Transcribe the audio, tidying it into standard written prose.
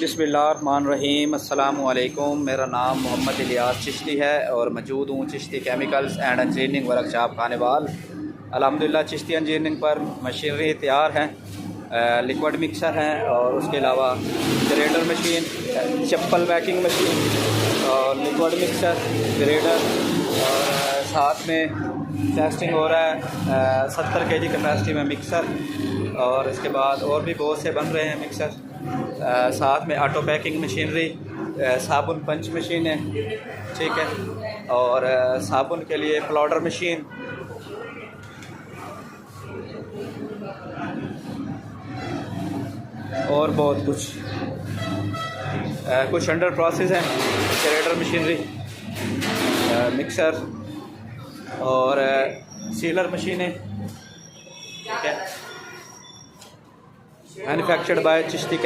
बिस्मिल्लाहिर्रहमानिर्रहीम। अस्सलामु अलैकुम। मेरा नाम मोहम्मद इलियास चिश्ती है और मौजूद हूँ Chishti chemicals and engineering workshop Khanewal. अल्हम्दुलिल्लाह चिश्ती इंजीनियरिंग पर मशीनरी तैयार हैं, लिक्विड मिक्सर हैं और उसके अलावा ग्रेडर मशीन, चप्पल पैकिंग मशीन और लिक्विड मिक्सर, ग्रेडर और साथ में टेस्टिंग हो रहा है 70 kg कैपेसिटी में मिक्सर। और इसके बाद और भी बहुत से बन रहे हैं मिक्सर। साथ में ऑटो पैकिंग मशीनरी, साबुन पंच मशीन है, ठीक है, और साबुन के लिए पाउडर मशीन। और बहुत कुछ अंडर प्रोसेस है, ग्रेडर मशीनरी, मिक्सर और सीलर मशीनें, ठीक है, मैन्युफैक्चर्ड बाय चिश्ती।